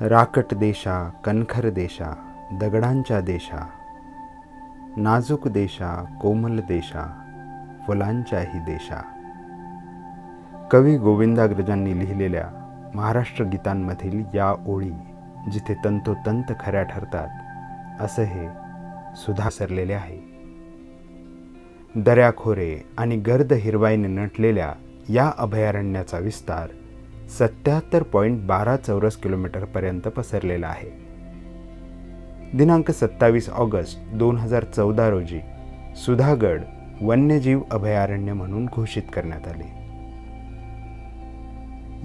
राकट देशा, कणखर देशा, दगडांच्या देशा, नाजूक देशा, कोमल देशा, फुलांच्याही देशा. कवी गोविंदाग्रजांनी लिहिलेल्या महाराष्ट्र गीतांमधील या ओळी जिथे तंतोतंत खऱ्या ठरतात, असं हे सुधा सरलेले आहे. दऱ्याखोरे आणि गर्द हिरवाईने नटलेल्या या अभयारण्याचा विस्तार 77.12 चौरस किलोमीटरपर्यंत पसरलेला आहे. दिनांक 27 ऑगस्ट 2014 रोजी सुधागड वन्यजीव अभयारण्य म्हणून घोषित करण्यात आले.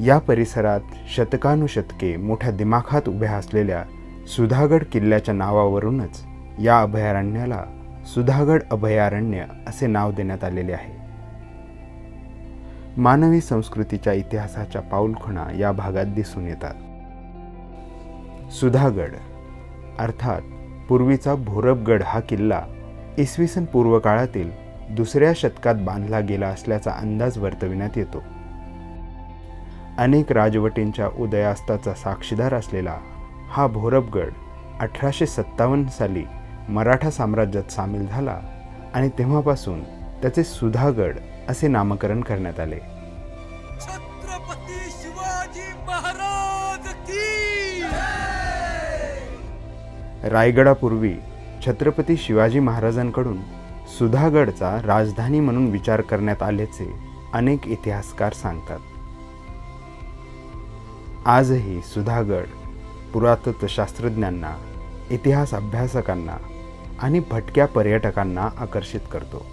या परिसरात शतकानुशतके मोठ्या दिमाखात उभ्या असलेल्या सुधागड किल्ल्याच्या नावावरूनच या अभयारण्याला सुधागड अभयारण्य असे नाव देण्यात आलेले आहे. मानवी संस्कृतीच्या इतिहासाच्या पाऊलखुणा या भागात दिसून येतात. सुधागड अर्थात पूर्वीचा भोरबगड हा किल्ला इसवी सन पूर्व काळातील 2ऱ्या शतकात बांधला गेला असल्याचा अंदाज वर्तविण्यात येतो. अनेक राजवटींच्या उदयास्ताचा साक्षीदार असलेला हा भोरबगड 1857 साली मराठा साम्राज्यात सामील झाला आणि तेव्हापासून त्याचे सुधागड असे नामकरण करण्यात आले. छत्रपती शिवाजी महाराज की रायगडापूर्वी छत्रपती शिवाजी महाराजांकडून सुधागडचा राजधानी म्हणून विचार करण्यात आल्याचे अनेक इतिहासकार सांगतात. आजही सुधागड पुरातत्वशास्त्रज्ञांना, इतिहास अभ्यासकांना आणि भटक्या पर्यटकांना आकर्षित करतो.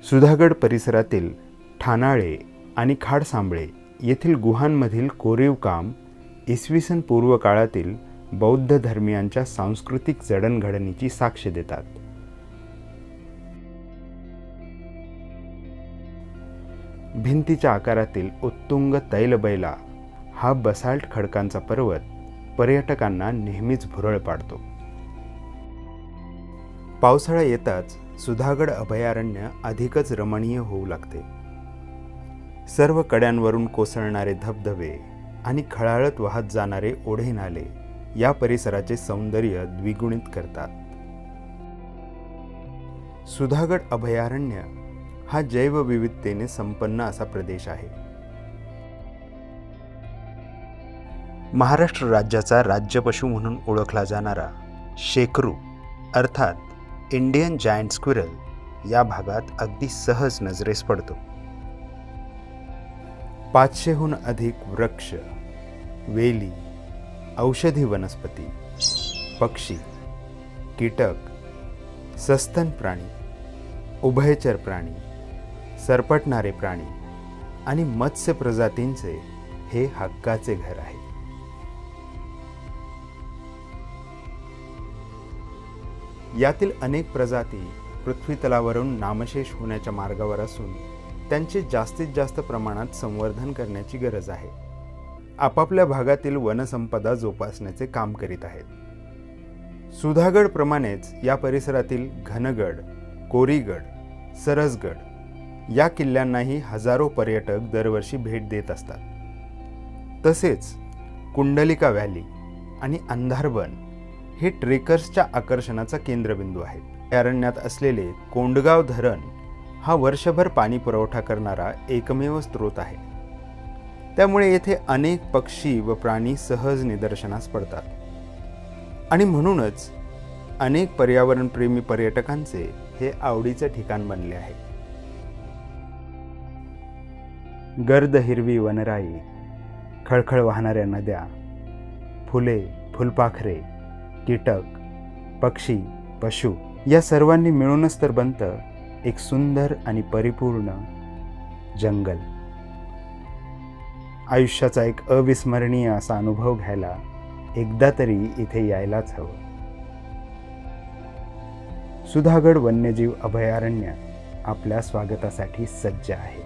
सुधागड परिसरातील ठाणाळे आणि खाडसांबळे येथील गुहांमधील कोरीव काम इसवी सन पूर्व काळातील बौद्ध धर्मियांच्या सांस्कृतिक जडणघडणीची साक्ष देतात. भिंतीच्या आकारातील उत्तुंग तैलबैला हा बसाल्ट खडकांचा पर्वत पर्यटकांना नेहमीच भुरळ पाडतो. पावसाळा येताच सुधागड अभयारण्य अधिकच रमणीय होऊ लागते. सर्व कड्यांवरून कोसळणारे धबधबे आणि खळाळत वाहत जाणारे ओढे नाले या परिसराचे सौंदर्य द्विगुणित करतात. सुधागड अभयारण्य हा जैवविविधतेने संपन्न असा प्रदेश आहे. महाराष्ट्र राज्याचा राज्यपशु म्हणून ओळखला जाणारा शेकरू अर्थात इंडियन जायंट स्क्विरल या भागात अगदी सहज नजरेस पडतो. 500हून अधिक वृक्ष, वेली, औषधी वनस्पती, पक्षी, कीटक, सस्तन प्राणी, उभयचर प्राणी, सरपटणारे प्राणी आणि मत्स्य प्रजातींचे हे हक्काचे घर आहे. यातील अनेक प्रजाती पृथ्वीतलावरून नामशेष होण्याच्या मार्गावर असून त्यांचे जास्तीत जास्त प्रमाणात संवर्धन करण्याची गरज आहे. आपापल्या भागातील वनसंपदा जोपासण्याचे काम करीत आहेत. सुधागड प्रमाणेच या परिसरातील घनगड, कोरीगड, सरसगड या किल्ल्यांनाही हजारो पर्यटक दरवर्षी भेट देत असतात. तसेच कुंडलिका व्हॅली आणि अंधारबन हे ट्रेकर्सच्या आकर्षणाचा केंद्रबिंदू आहेत. अरण्यात असलेले कोंडगाव धरण हा वर्षभर पाणी पुरवठा करणारा एकमेव स्रोत आहे. त्यामुळे येथे अनेक पक्षी व प्राणी सहज निदर्शनास पडतात आणि म्हणूनच अनेक पर्यावरणप्रेमी पर्यटकांचे हे आवडीचे ठिकाण बनले आहे. गर्द हिरवी वनराई, खळखळ वाहणाऱ्या नद्या, फुले, फुलपाखरे, कीटक, पक्षी, पशु या सर्वांनी मिळूनच तर बनतं एक सुंदर आणि परिपूर्ण जंगल. आयुष्याचा एक अविस्मरणीय असा अनुभव घ्यायला एकदा तरी इथे यायलाच हवं. सुधागड वन्यजीव अभयारण्य आपल्या स्वागतासाठी सज्ज आहे.